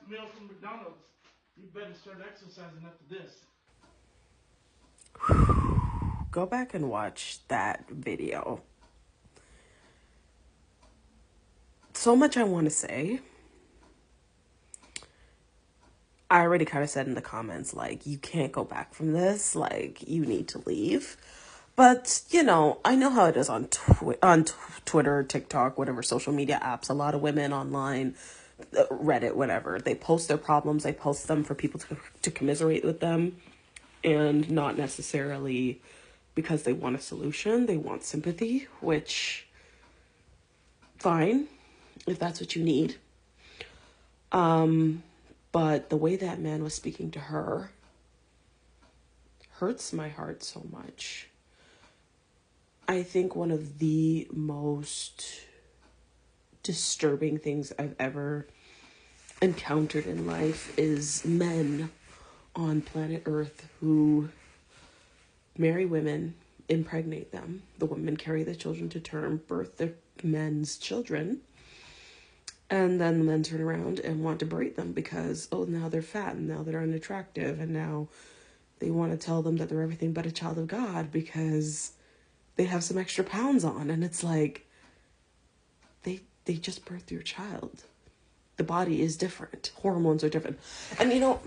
meal from McDonald's. You better start exercising after this. Go back and watch that video. So much I want to say. I already kind of said in the comments, like, you can't go back from this. Like, you need to leave. But, you know, I know how it is on Twitter, TikTok, whatever social media apps. A lot of women online, Reddit, whatever, they post their problems. They post them for people to commiserate with them, and not necessarily because they want a solution. They want sympathy, which, fine, if that's what you need. But the way that man was speaking to her hurts my heart so much. I think one of the most disturbing things I've ever encountered in life is men on planet Earth who marry women, impregnate them. The women carry the children to term, birth the men's children, and then the men turn around and want to berate them because, oh, now they're fat and now they're unattractive and now they want to tell them that they're everything but a child of God because they have some extra pounds on. And it's like, they just birthed your child. The body is different. Hormones are different. And you know,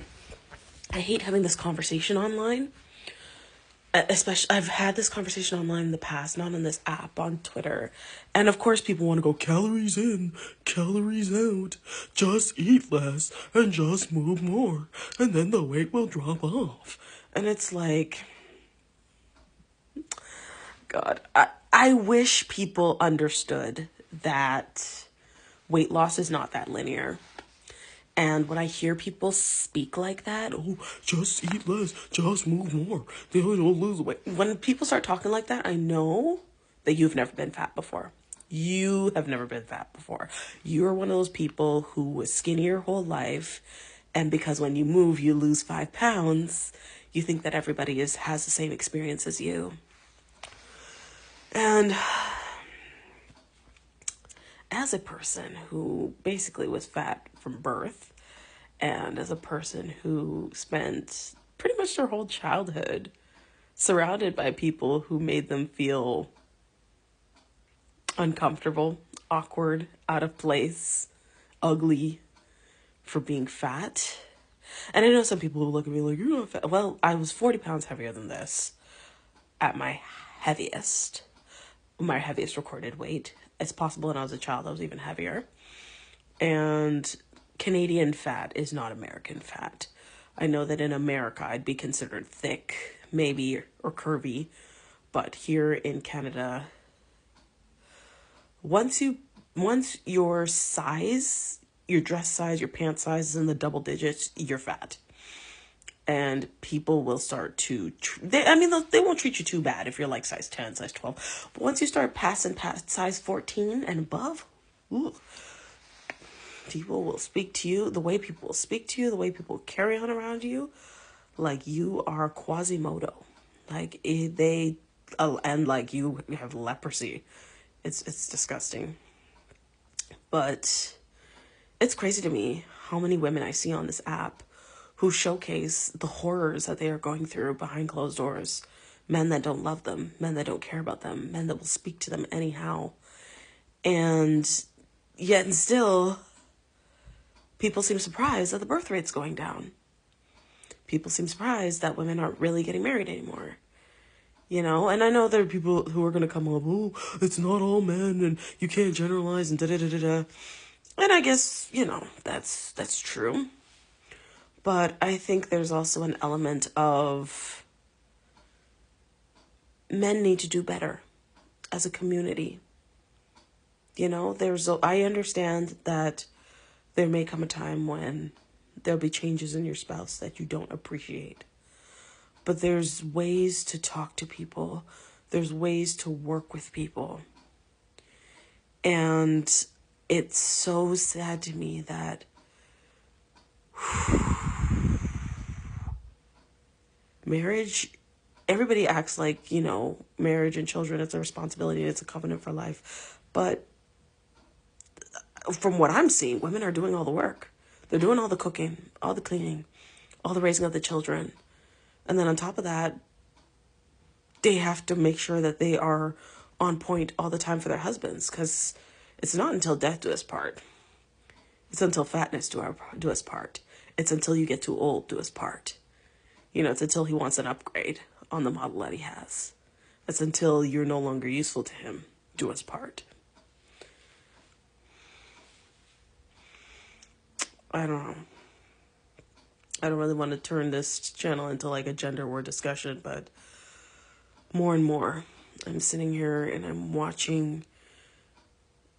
I hate having this conversation online. Especially, I've had this conversation online in the past, not on this app, on Twitter. And of course people want to go calories in, calories out, just eat less and just move more. And then the weight will drop off. And it's like, God, I wish people understood that weight loss is not that linear. And when I hear people speak like that, oh, just eat less, just move more, they don't lose weight. When people start talking like that, I know that you've never been fat before. You have never been fat before. You're one of those people who was skinny your whole life, and because when you move, you lose 5 pounds, you think that everybody has the same experience as you. And as a person who basically was fat from birth, and as a person who spent pretty much their whole childhood surrounded by people who made them feel uncomfortable, awkward, out of place, ugly for being fat. And I know some people will look at me like, you're not fat. Well, I was 40 pounds heavier than this at my heaviest recorded weight. It's possible when I was a child I was even heavier. And Canadian fat is not American fat. I know that in America I'd be considered thick, maybe, or curvy. But here in Canada, once your size, your dress size, your pant size is in the double digits, you're fat. And people will start to, they won't treat you too bad if you're like size 10, size 12. But once you start passing past size 14 and above, ooh, people will speak to you, the way people will speak to you, the way people carry on around you, like you are Quasimodo. Like and like you have leprosy. It's disgusting. But it's crazy to me how many women I see on this app who showcase the horrors that they are going through behind closed doors. Men that don't love them, men that don't care about them, men that will speak to them anyhow. And yet and still, people seem surprised that the birth rate's going down. People seem surprised that women aren't really getting married anymore. You know, and I know there are people who are going to come up, oh, it's not all men and you can't generalize and da-da-da-da-da. And I guess, you know, that's true. But I think there's also an element of men need to do better as a community. You know, I understand that there may come a time when there'll be changes in your spouse that you don't appreciate. But there's ways to talk to people. There's ways to work with people. And it's so sad to me that marriage, everybody acts like, you know, marriage and children, it's a responsibility, it's a covenant for life. But from what I'm seeing, women are doing all the work. They're doing all the cooking, all the cleaning, all the raising of the children. And then on top of that, they have to make sure that they are on point all the time for their husbands, because it's not until death do us part. It's until fatness do us part. It's until you get too old do us part. You know, it's until he wants an upgrade on the model that he has. It's until you're no longer useful to him do us part. I don't know. I don't really want to turn this channel into like a gender war discussion, but more and more I'm sitting here and I'm watching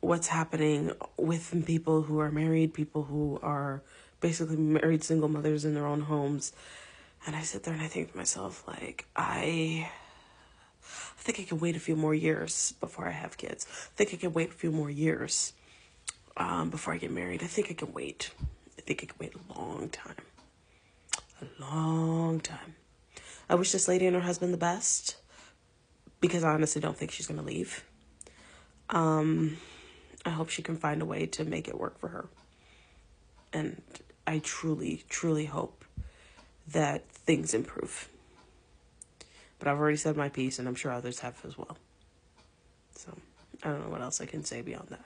what's happening with people who are married, people who are basically married single mothers in their own homes. And I sit there and I think to myself, like, I think I can wait a few more years before I have kids. I think I can wait a few more years before I get married. I think I can wait. I think I can wait a long time. A long time. I wish this lady and her husband the best, because I honestly don't think she's going to leave. I hope she can find a way to make it work for her. And I truly, truly hope that things improve. But I've already said my piece, and I'm sure others have as well. So I don't know what else I can say beyond that.